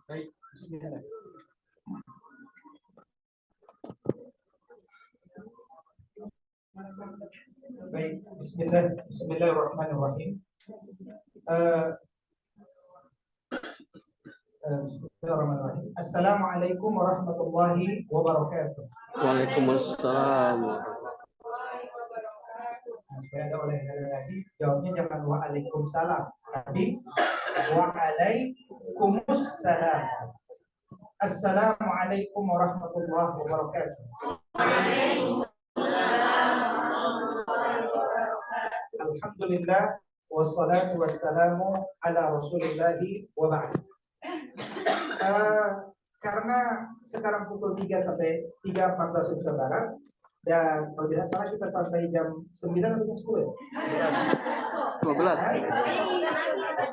Baik, bismillah. Baik, bismillahirrahmanirrahim. Bismillahirrahmanirrahim. Assalamualaikum warahmatullahi wabarakatuh. Waalaikumsalam. Supaya ada oleh lagi jawabnya jangan waalaikumsalam, tapi waalaikumsalam. Assalamualaikum warahmatullahi wabarakatuh. Alhamdulillah wassalatu wassalamu ala rasulillahi wa ba'd. Karena sekarang pukul 3 sampai 3.14 Indonesia Barat, dan kalau tidak salah kita sampai jam 9 atau jam 10 ya? 12.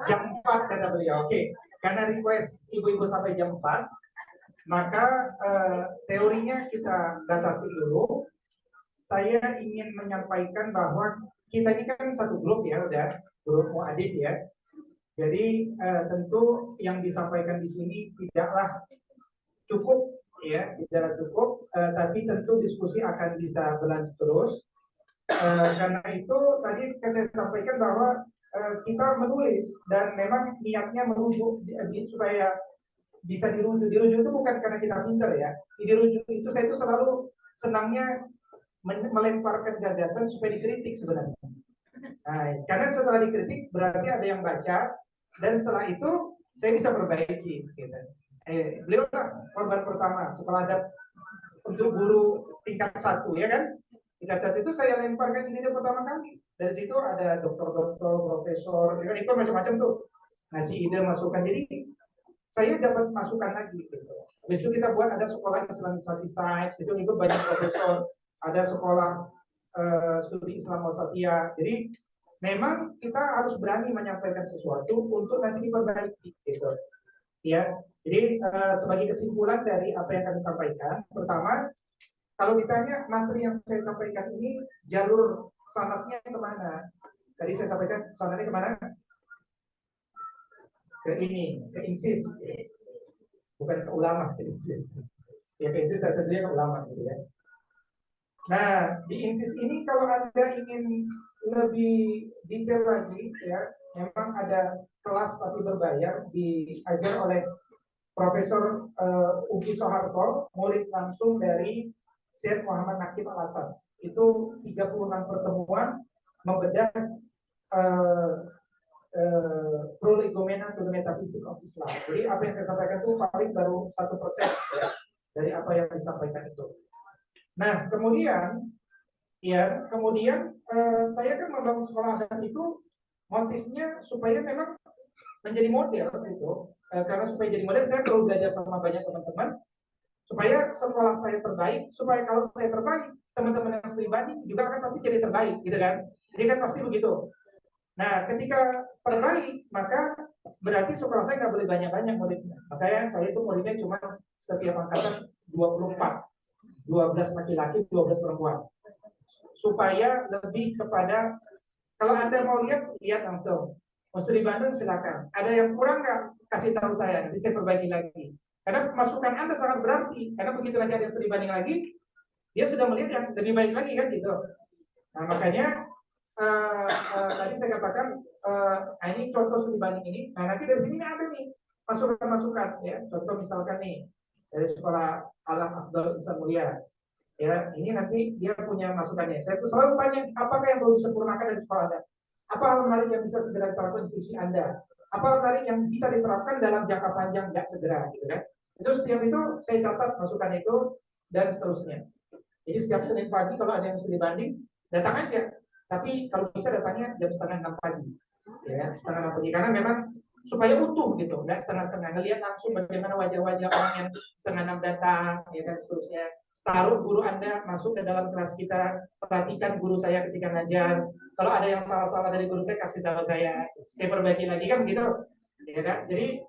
Jam 4 kata beliau. Oke. Karena request ibu-ibu sampai jam 4, maka teorinya kita batasi dulu. Saya ingin menyampaikan bahwa kita ini kan satu grup ya, udah grup Muadid ya. Jadi tentu yang disampaikan di sini tidaklah cukup ya, tidak cukup, tapi tentu diskusi akan bisa berlanjut terus. Karena itu tadi saya sampaikan bahwa kita menulis dan memang niatnya merujuk supaya bisa dirujuk. Dirujuk itu bukan karena kita pintar ya. Dirujuk itu saya itu selalu senangnya melemparkan gagasan supaya dikritik sebenarnya. Nah, karena setelah dikritik berarti ada yang baca dan setelah itu saya bisa perbaiki. Gitu. Beliau lah korban pertama setelah ada untuk guru tingkat 1 ya kan? Tingkat 1 itu saya lemparkan ide pertama kali. Dari situ ada dokter-dokter, profesor, ya kan? Itu macam-macam tuh ngasih ide masukan. Jadi saya dapat masukan lagi. Gitu. Habis itu kita buat ada sekolah Islamisasi sains, itu ikut banyak profesor. Ada sekolah studi Islam wasatiyah. Jadi memang kita harus berani menyampaikan sesuatu untuk nanti diperbaiki gitu. Ya. Jadi sebagai kesimpulan dari apa yang kami sampaikan, pertama, kalau ditanya materi yang saya sampaikan ini jalur sanadnya kemana? Tadi saya sampaikan sanadnya kemana? Ke ini, ke INSIS, bukan ke ulama, ke INSIS. Ya ke INSIS tentunya ke ulama gitu ya. Nah, di INSIS ini kalau Anda ingin lebih detail lagi ya, memang ada kelas tapi berbayar diajar oleh Profesor Uki Soeharto, murid langsung dari Syekh Muhammad Nakib Al-Atas. Itu 36 pertemuan membedah prolegomena to the metaphysics of Islam. Jadi apa yang saya sampaikan itu paling baru 1% ya, dari apa yang disampaikan itu. Nah, kemudian saya kan membangun sekolah adat itu motifnya supaya memang menjadi model itu. Karena supaya jadi model saya perlu belajar sama banyak teman-teman supaya sekolah saya terbaik, supaya kalau saya terbaik, teman-teman yang studi banding juga akan pasti jadi terbaik, gitu kan? Jadi kan pasti begitu. Nah, ketika terbaik, maka berarti sekolah saya nggak boleh banyak-banyak muridnya. Makanya saya itu muridnya cuma setiap angkatan 24. 12 laki-laki, 12 perempuan. Supaya lebih kepada, kalau Anda mau lihat langsung. Mau studi Bandung silakan. Ada yang kurang nggak? Kasih tahu saya, nanti saya perbaiki lagi. Karena masukan Anda sangat berarti. Karena begitu lagi ada yang studi banding lagi, dia sudah melihat yang lebih baik lagi kan gitu. Nah makanya tadi saya katakan, ini contoh studi banding ini. Nah nanti dari sini ada nih masukan-masukan ya. Contoh misalkan nih dari sekolah Alam Afdal Insan Mulia. Ya, ini nanti dia punya masukannya. Saya selalu tanya, apakah yang perlu disempurnakan dari sekolah Anda? Apa hal menarik yang bisa segera diterapkan di institusi Anda? Apa hal menarik yang bisa diterapkan dalam jangka panjang, nggak segera, gitu kan? Itu setiap itu saya catat masukan itu dan seterusnya. Jadi setiap Senin pagi kalau ada yang studi banding, datang aja. Tapi kalau bisa datangnya jam 5:30 pagi, ya 5:30 pagi. Karena memang supaya utuh gitu, nggak setengah-setengah. Ngelihat langsung bagaimana wajah-wajah orang yang 5:30 datang, ya dan seterusnya. Taruh guru Anda masuk ke dalam kelas kita, perhatikan guru saya ketika ngajar. Kalau ada yang salah-salah dari guru saya, kasih tahu saya perbaiki lagi kan begitu, ya kan? Jadi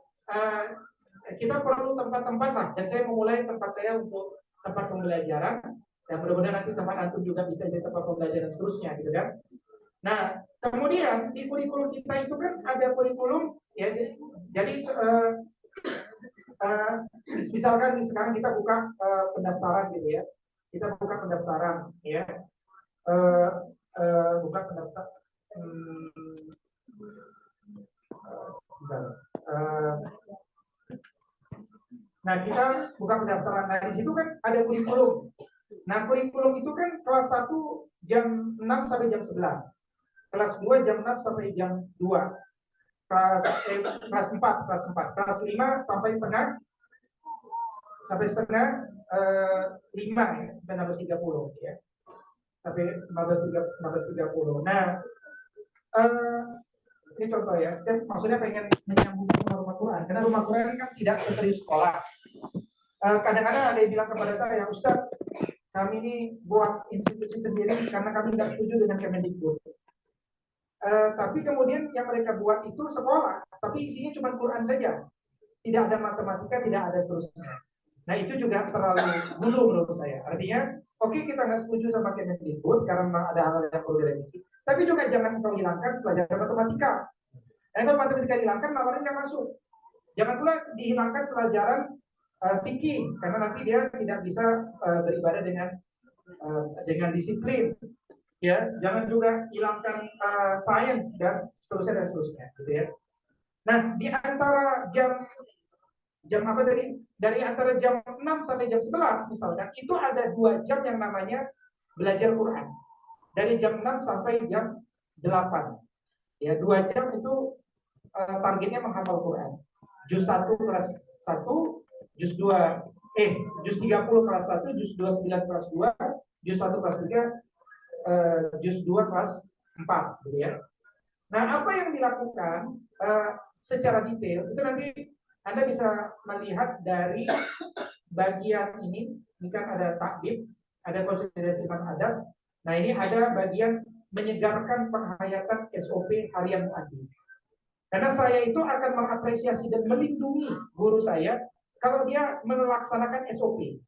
kita perlu tempat-tempat lah, dan saya memulai tempat saya untuk tempat pembelajaran, dan mudah-mudahan nanti tempat antum juga bisa jadi tempat pembelajaran seterusnya, gitu kan? Nah, kemudian di kurikulum kita itu kan ada kurikulum ya, jadi eh, misalkan sekarang kita buka pendaftaran gitu ya, kita buka pendaftaran ya, eh, buka pendaftaran. Eh, nah, kita buka pendaftaran. Nah, di situ kan ada kurikulum. Nah, kurikulum itu kan kelas 1 jam 6 sampai jam 11. Kelas 2 jam 6 sampai jam 2. Kelas 4, kelas 5 sampai setengah 5 ya, sampai 16.30 ya. Sampai 15.30. Nah, ini contoh ya, saya maksudnya pengen menyambung sama rumah Quran, karena rumah Quran kan tidak serius sekolah. Kadang-kadang ada yang bilang kepada saya, Ustaz, kami ini buat institusi sendiri karena kami tidak setuju dengan Kemendikbud. Tapi kemudian yang mereka buat itu sekolah, tapi isinya cuma Quran saja, tidak ada matematika, tidak ada seterusnya. Nah, itu juga terlalu dulu menurut saya. Artinya, oke, kita nggak setuju sama Kemendikbud karena memang ada hal yang perlu direvisi, tapi juga jangan kau hilangkan pelajaran matematika. Kalau matematika dihilangkan, namanya nggak masuk. Jangan pula dihilangkan pelajaran fikih, karena nanti dia tidak bisa beribadah dengan disiplin. Ya, jangan juga hilangkan sains dan seterusnya, gitu ya. Nah, di antara jam apa tadi? Dari antara jam 6 sampai jam 11 misalkan, itu ada 2 jam yang namanya belajar Quran. Dari jam 6 sampai jam 8. Ya, 2 jam itu targetnya menghafal Quran. Juz 1 kelas 1, juz 2 juz 30 kelas 1, juz 29 kelas 2, juz 1 kelas 3, juz 2 kelas 4 gitu ya. Nah, apa yang dilakukan secara detail itu nanti Anda bisa melihat dari bagian ini kan ada takdib, ada konsiderasi adab. Nah, ini ada bagian menyegarkan penghayatan SOP harian muadzin. Karena saya itu akan mengapresiasi dan melindungi guru saya kalau dia melaksanakan SOP.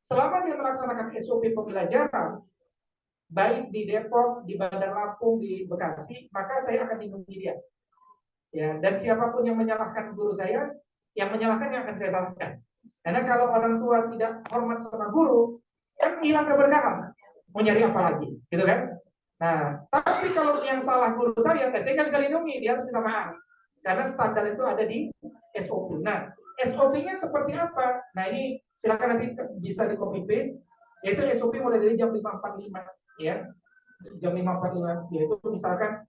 Selama dia melaksanakan SOP pembelajaran, baik di Depok, di Bandar Lampung, di Bekasi, maka saya akan lindungi dia. Ya, dan siapapun yang menyalahkan guru saya, yang menyalahkan yang akan saya salahkan. Karena kalau orang tua tidak hormat sama guru, kan hilang keberkahan. Mau nyari apa lagi, gitu kan? Nah, tapi kalau yang salah guru saya nggak bisa lindungi, dia harus minta maaf. Karena standar itu ada di SOP. Nah, SOP-nya seperti apa? Nah, ini silakan nanti bisa di copy paste. Yaitu SOP mulai dari jam 5.45, ya. Jam 5.45, yaitu misalkan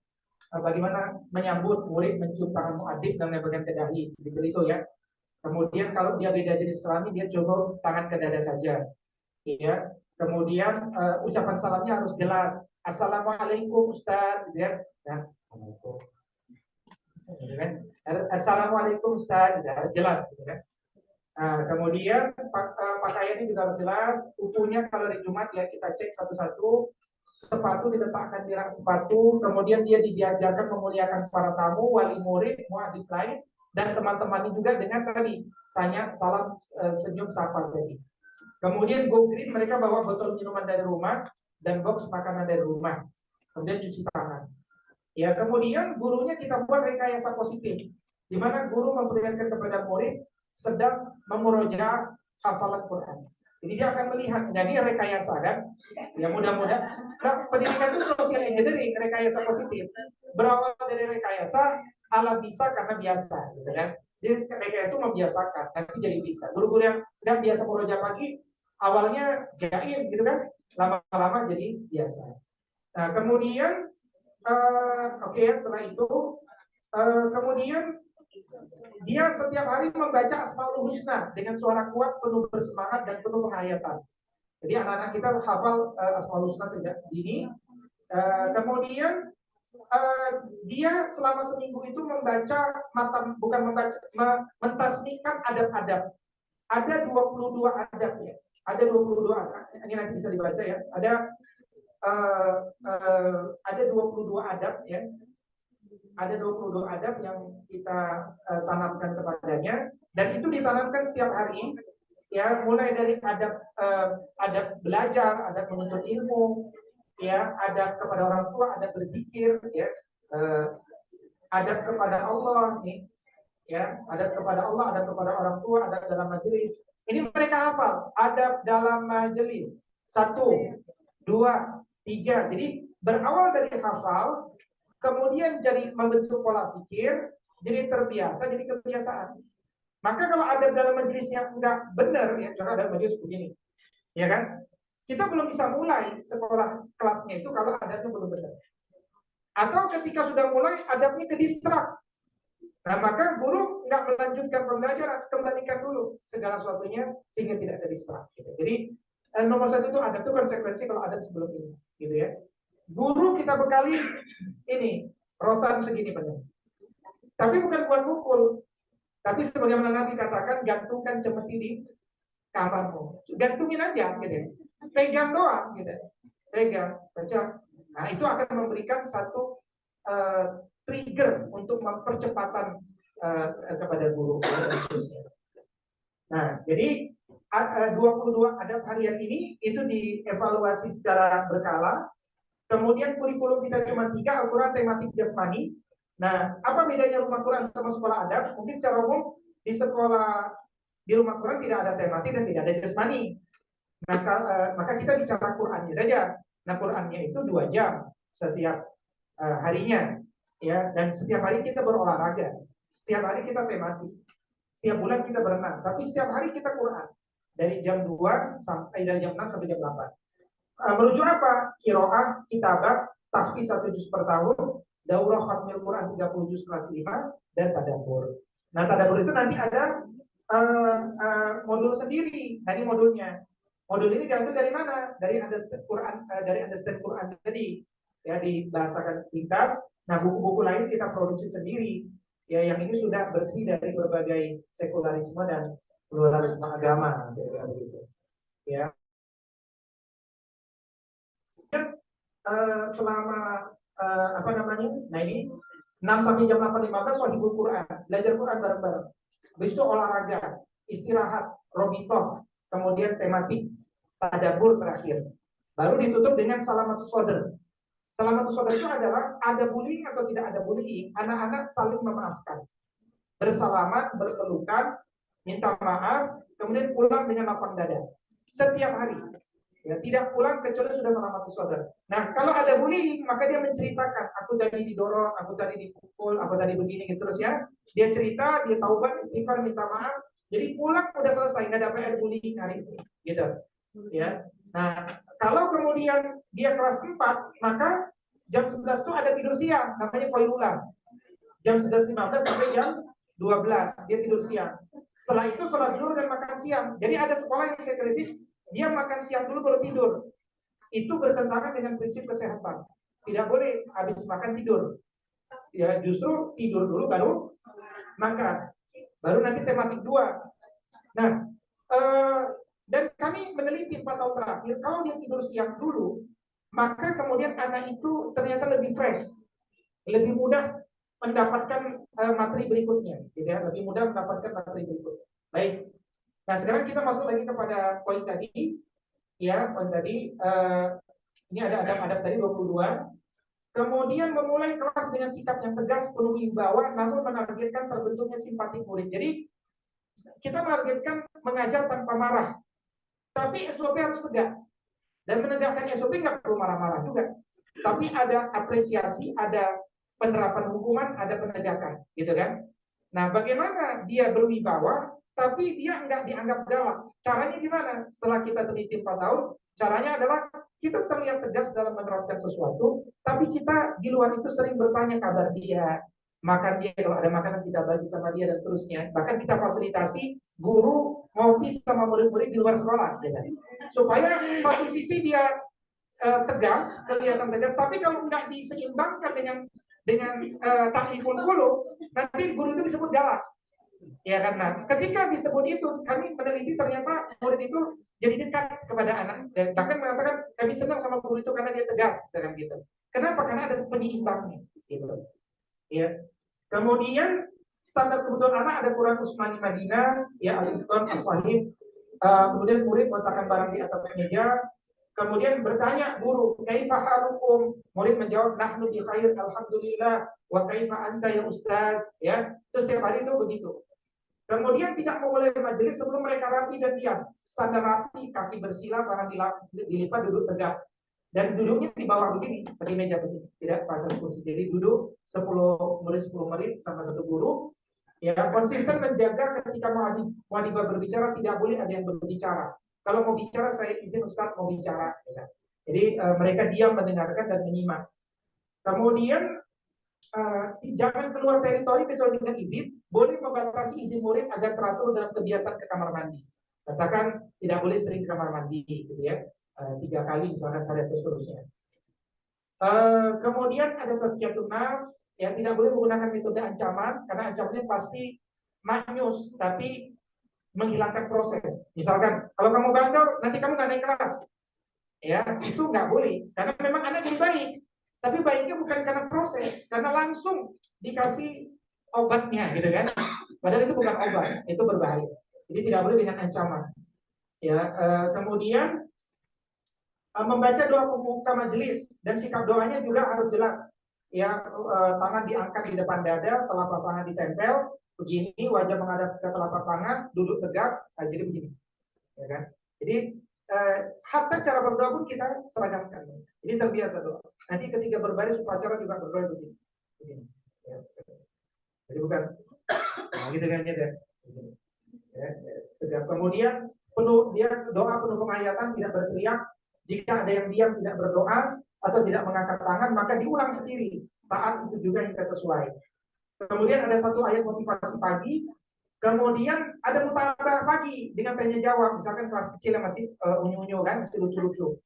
bagaimana menyambut murid mencium tangan muadzin dan memberikan ke dahi, seperti itu ya. Kemudian kalau dia beda jenis kelamin, dia coba tangan ke dada saja, ya. Kemudian ucapan salamnya harus jelas. Assalamualaikum Ustaz, gitu ya. Assalamualaikum Ustaz, gitu, harus jelas, gitu kan. Kemudian pakaiannya juga harus jelas. Kukunya kalau di Jumat ya kita cek satu-satu. Sepatu diletakkan di rak sepatu. Kemudian dia diajarkan memuliakan para tamu, wali murid, muadzin lain, dan teman-teman juga dengan tadi salam senyum sapa tadi. Kemudian go green, mereka bawa botol minuman dari rumah dan box makanan dari rumah. Kemudian cuci tangan. Ya, kemudian gurunya kita buat rekayasa positif, di mana guru memperlihatkan kepada murid sedang memurojaah hafalan Quran. Jadi dia akan melihat, jadi rekayasa kan? Ya mudah-mudahan. Nah, pendidikan itu sosial engineering, rekayasa positif. Berawal dari rekayasa, ala bisa karena biasa, gitu kan? Jadi rekayasa itu membiasakan, nanti jadi bisa. Guru-guru yang nggak biasa murojaah pagi, awalnya jaim, gitu kan? Lama-lama jadi biasa. Nah, kemudian setelah itu kemudian dia setiap hari membaca Asmaul Husna dengan suara kuat, penuh bersemangat dan penuh penghayatan. Jadi anak-anak kita hafal Asmaul Husna sejak dini. Kemudian dia selama seminggu itu mentasbihkan adab-adab. Ada 22 adab ya. Ada 22 adab. Ini nanti bisa dibaca ya. Ada 22 adab ya. Ada 22 adab yang kita tanamkan kepadanya, dan itu ditanamkan setiap hari ya, mulai dari adab belajar, adab menuntut ilmu, ya, adab kepada orang tua, adab berzikir, ya, adab kepada Allah nih, ya, adab kepada Allah, adab kepada orang tua, adab dalam majelis. Ini mereka hafal, adab dalam majelis. 1, 2, 3. Jadi berawal dari hafal, kemudian jadi membentuk pola pikir, jadi terbiasa, jadi kebiasaan. Maka kalau adab dalam majelisnya enggak benar, ya, contoh ada majelis begini, ya kan? Kita belum bisa mulai sekolah kelasnya itu kalau adabnya belum benar. Atau ketika sudah mulai adabnya kedistrak. Nah, maka guru nggak melanjutkan pembelajaran, kembalikan dulu segala sesuatunya sehingga tidak terdistrak. Gitu. Jadi nomor 1 itu adab itu konsekuensi kalau adab sebelum ini, gitu ya. Guru kita bekali ini rotan segini benar. Tapi bukan buat pukul. Tapi sebagaimana Nabi katakan, gantungkan cemeti di kamarmu. Gantungin aja, gitu. Pegang doang, gitu. Pegang, baca. Nah, itu akan memberikan satu trigger untuk mempercepatan kepada guru. Nah, jadi 22 adab harian ini itu dievaluasi secara berkala. Kemudian kurikulum kita cuma 3, Al-Quran, tematik, jasmani. Nah, apa bedanya rumah Quran sama sekolah adab? Mungkin secara umum di sekolah di rumah Quran tidak ada tematik dan tidak ada jasmani. Maka kita bicara Qurannya saja. Nah, Qurannya itu 2 jam setiap harinya, ya. Dan setiap hari kita berolahraga. Setiap hari kita tematik. Setiap bulan kita berenang. Tapi setiap hari kita Quran dari jam 2 sampai dari jam 6 sampai jam 8. Merujuk apa? Qiraah, kitabah, tahfiz 1 juz per tahun, daurah khatmil Quran 30 juz kelas 5, dan tadabbur. Nah, tadabbur itu nanti ada modul sendiri. Nah, ini modulnya. Modul ini diambil dari mana? Dari understand Quran, dari understand Quran tadi, ya, dibahasakan ringkas. Nah, buku-buku lain kita produksi sendiri. Ya, yang ini sudah bersih dari berbagai sekularisme dan pluralisme agama, begitu. Ya. Selama apa namanya? Nah, ini 6 sampai jam 8.15 Sohibul Quran, belajar Quran bareng-bareng. Habis itu olahraga, istirahat, robitoh, kemudian tematik, tadabbur terakhir. Baru ditutup dengan salamatus sodr. Salamatus sodr itu adalah ada bullying atau tidak ada bullying, anak-anak saling memaafkan, bersalaman, berpelukan, minta maaf, kemudian pulang dengan lapang dada setiap hari. Ya, tidak pulang kecuali sudah salamatus sodr. Nah, kalau ada bullying, maka dia menceritakan, aku tadi didorong, aku tadi dipukul, aku tadi begini, gitu terus ya. Dia cerita, dia taubat, istighfar, minta maaf. Jadi pulang udah selesai, nggak ada PR bullying hari itu, gitu. Ya. Nah, kalau kemudian dia kelas 4, maka jam 11 itu ada tidur siang, namanya koilulah. Jam 11.15 sampai jam 12 dia tidur siang. Setelah itu sholat zuhur dan makan siang. Jadi ada sekolah yang saya teliti, dia makan siang dulu baru tidur. Itu bertentangan dengan prinsip kesehatan. Tidak boleh habis makan tidur. Ya, justru tidur dulu baru makan. Baru nanti tematik 2. Nah, dan kami meneliti 4 tahun terakhir, kalau dia tidur siang dulu, maka kemudian anak itu ternyata lebih fresh, lebih mudah mendapatkan materi berikutnya, gitu ya, lebih mudah mendapatkan materi berikutnya. Baik. Nah, sekarang kita masuk lagi kepada poin tadi, ya, poin tadi. Ini ada adab-adab tadi 22. Kemudian memulai kelas dengan sikap yang tegas, penuh wibawa, namun menargetkan terbentuknya simpati murid. Jadi kita menargetkan mengajar tanpa marah, tapi SOP harus tegak. Dan menegakkan SOP nggak perlu marah-marah juga, tapi ada apresiasi, ada penerapan hukuman, ada penegakan, gitu kan? Nah, bagaimana dia berwibawa, tapi dia nggak dianggap galak? Caranya gimana? Setelah kita teliti 4 tahun, caranya adalah kita terlihat tegas dalam menerapkan sesuatu, tapi kita di luar itu sering bertanya kabar dia, makan dia, kalau ada makanan kita bagi sama dia dan seterusnya. Bahkan kita fasilitasi guru ngopi sama murid-murid di luar sekolah, gitu. Supaya satu sisi dia tegas, kelihatan tegas, tapi kalau nggak diseimbangkan dengan ta'limul qulub, nanti guru itu disebut galak. Ya, karena ketika disebut itu, kami meneliti ternyata murid itu jadi dekat kepada anak, dan bahkan mengatakan kami senang sama guru itu karena dia tegas, misalkan gitu. Kenapa? Karena ada penyeimbangnya, gitu. Ya. Kemudian standar kebutuhan anak ada Quran Usmani Madinah, ya, Al-Qur'an As-Sahih. Kemudian murid meletakkan barang di atas meja, Kemudian bertanya guru, kaifa halukum? Murid menjawab, nahnu bi khair, alhamdulillah. Wa kaifa anta ya ustaz? Ya, terus setiap hari itu begitu. Kemudian tidak memulai majelis sebelum mereka rapi dan diam. Standar rapi, kaki bersila, tangan dilipat, duduk tegak. Dan duduknya di bawah begini, pakai meja begini, tidak pakai kursi. Jadi duduk 10 murid 10 murid sama satu guru. Ya, konsisten menjaga ketika mau berbicara tidak boleh ada yang berbicara. Kalau mau bicara saya izin Ustaz mau bicara. Ya. Jadi mereka diam mendengarkan dan menyimak. Kemudian jangan keluar teritori kecuali dengan izin. Boleh membatasi izin murid agar teratur dalam kebiasaan ke kamar mandi. Katakan tidak boleh sering ke kamar mandi, gitu ya. 3 kali misalkan saya terus seterusnya. Kemudian ada tazkiyatun nafs, ya tidak boleh menggunakan metode ancaman karena ancamannya pasti manyus, tapi menghilangkan proses. Misalkan kalau kamu bandel nanti kamu nggak naik kelas, ya itu nggak boleh karena memang anak jadi baik, tapi baiknya bukan karena proses, karena langsung dikasih obatnya, gitu kan? Padahal itu bukan obat, itu berbahaya. Jadi tidak boleh dengan ancaman. Ya, kemudian membaca doa pembuka majelis dan sikap doanya juga harus jelas. Ya, tangan diangkat di depan dada, telapak tangan ditempel begini, wajah menghadap ke telapak tangan, duduk tegak, jadi begini, ya kan? Jadi hatta cara berdoa pun kita seragamkan. Jadi terbiasa doa. Nanti ketika berbaris upacara juga berdoa begini, ya. Jadi bukan, gitu kan ya. Ya. Kemudian dia doa penuh penghayatan, tidak berteriak. Jika ada yang diam tidak berdoa atau tidak mengangkat tangan, maka diulang sendiri saat itu juga hingga sesuai. Kemudian ada satu ayat motivasi pagi. Kemudian ada mutabah pagi dengan tanya jawab. Misalkan kelas kecil yang masih unyu-unyu kan, masih lucu-lucu.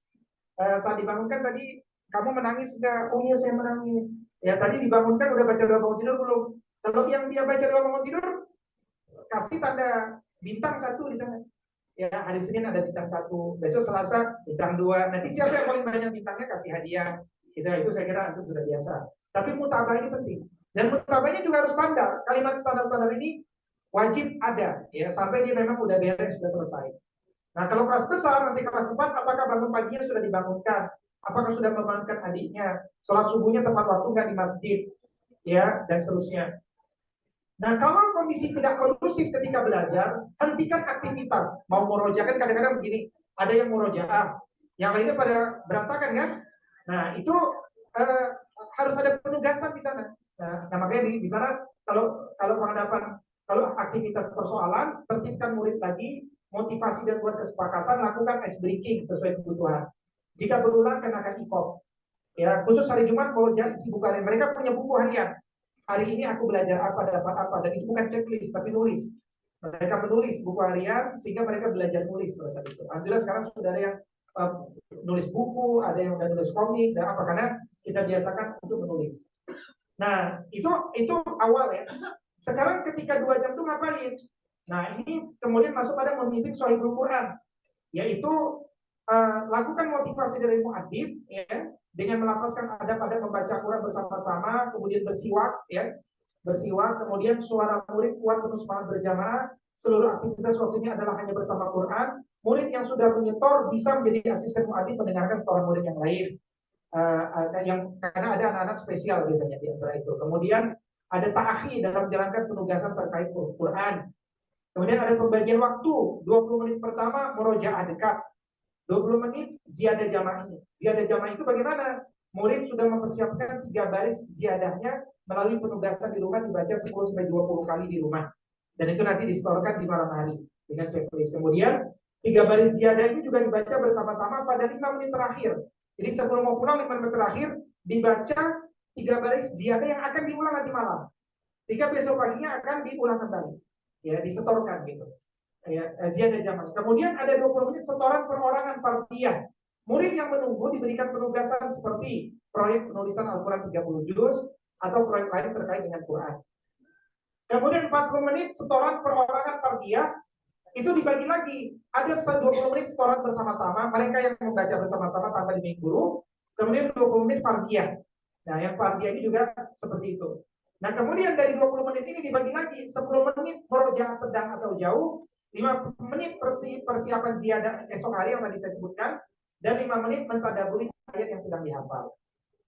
Saat dibangunkan tadi, kamu menangis enggak? Oh iya saya menangis. Ya tadi dibangunkan udah baca doa bangun tidur belum? Kalau yang dia baca doa bangun tidur, kasih tanda bintang 1 di sana. Ya, hari Senin ada bintang 1, besok Selasa bintang 2. Nanti siapa yang paling banyak bintangnya kasih hadiah. Itu saya kira itu sudah biasa. Tapi mutabah ini penting. Dan mutabahnya juga harus standar. Kalimat standar-standar ini wajib ada, ya sampai dia memang udah beres, sudah selesai. Nah, kalau kelas besar nanti kelas 4, apakah bangun paginya sudah dibangunkan? Apakah sudah membangunkan adiknya? Sholat subuhnya tepat waktu nggak di masjid? Ya, dan seterusnya. Nah, kalau kondisi tidak kondusif ketika belajar, hentikan aktivitas. Mau murojaah kan kadang-kadang begini, ada yang murojaah, yang lainnya pada berantakan kan? Nah, itu harus ada penugasan di sana. Nah makanya di sana kalau penghadapan, kalau aktivitas persoalan, tertibkan murid lagi, motivasi dan buat kesepakatan, lakukan ice breaking sesuai kebutuhan. Jika berulang kenakan IKOP. Ya, khusus hari Jumat kalau jangan sibuk kalian. Mereka punya buku harian. Hari ini aku belajar apa, dapat apa, dan itu bukan checklist tapi nulis. Mereka menulis buku harian sehingga mereka belajar nulis pada saat itu. Alhamdulillah sekarang sudah ada yang nulis buku, ada yang udah nulis komik dan apa, karena kita biasakan untuk menulis. Nah, itu awal ya. Sekarang ketika 2 jam itu ngapain? Nah, ini kemudian masuk pada memimpin Shahihul Quran, yaitu lakukan motivasi dari muadzin ya, dengan melafazkan adab pada membaca Quran bersama-sama, kemudian bersiwak ya, kemudian suara murid kuat penuh semangat berjamaah, seluruh aktivitas waktunya adalah hanya bersama Quran. Murid yang sudah menyetor bisa menjadi asisten muadzin mendengarkan setoran murid yang lain. Karena ada anak-anak spesial biasanya di antara itu. Kemudian ada ta'akhi dalam menjalankan penugasan terkait Quran. Kemudian ada pembagian waktu, 20 menit pertama murojaah dekat, 20 menit ziyadah jamaah ini. Ziyadah jamaah itu bagaimana? Murid sudah mempersiapkan 3 baris ziyadahnya melalui penugasan di rumah, dibaca 10-20 kali di rumah. Dan itu nanti disetorkan di malam hari dengan checklist. Kemudian 3 baris ziyadah ini juga dibaca bersama-sama pada 5 menit terakhir. Jadi sebelum mau pulang 5 menit terakhir dibaca 3 baris ziyadah yang akan diulang nanti malam. 3 besok paginya akan diulang kembali. Ya, disetorkan gitu. Ya, ziyadah jamaah. Kemudian ada 20 menit setoran perorangan fardhiyah. Murid yang menunggu diberikan penugasan seperti proyek penulisan Al-Quran 30 juz atau proyek lain terkait dengan Quran. Kemudian 40 menit setoran perorangan fardhiyah itu dibagi lagi. Ada 20 menit setoran bersama-sama, mereka yang membaca bersama-sama tanpa dibimbing guru. Kemudian 20 menit fardhiyah. Nah, yang fardhiyah ini juga seperti itu. Nah, kemudian dari 20 menit ini dibagi lagi 10 menit murojaah sedang atau jauh, 5 menit persiapan ziyadah esok hari yang tadi saya sebutkan, dan 5 menit mentadaburi ayat yang sedang dihafal.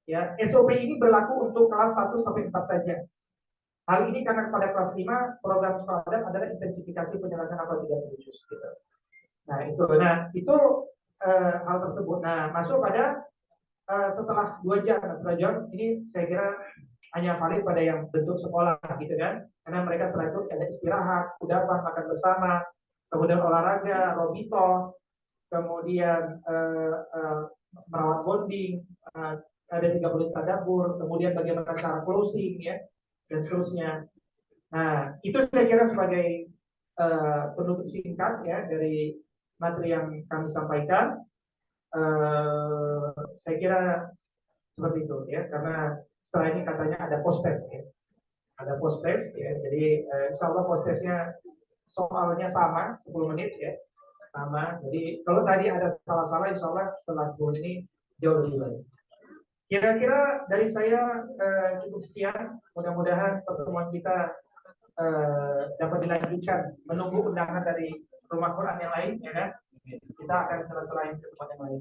Ya, SOP ini berlaku untuk kelas 1 sampai 4 saja. Hal ini karena pada kelas 5 program sekolah adab adalah intensifikasi penyelesaian hafal 30 juz gitu. Nah itu hal tersebut. Nah, masuk pada setelah 2 jam, setelah jam ini saya kira hanya valid pada yang bentuk sekolah gitu kan, karena mereka setelah itu ada istirahat, kudapan, makan bersama, kemudian olahraga, robito, kemudian merawat bonding, ada 30 tadabbur, kemudian bagaimana cara closing ya, dan seterusnya. Nah, itu saya kira sebagai penutup singkat ya dari materi yang kami sampaikan. Saya kira seperti itu ya, karena setelah ini katanya ada post test ya, ada post test ya, jadi insya Allah post testnya soalnya sama 10 menit ya, sama. Jadi kalau tadi ada salah-salah, insya Allah setelah 10 ini jauh lebih baik. Kira-kira dari saya cukup sekian. Mudah-mudahan pertemuan kita dapat dilanjutkan, menunggu undangan dari rumah Quran yang lain ya kan. Kita akan silaturahim ke tempat yang lain.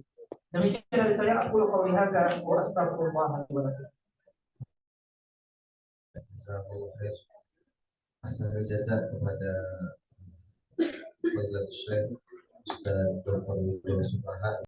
Demikian dari saya, aku qouli hadza wa astaghfirullah li wa lakum. Ahsanul jazak kepada Fadilatul Syekh Ustaz Dr. Widodo Subaha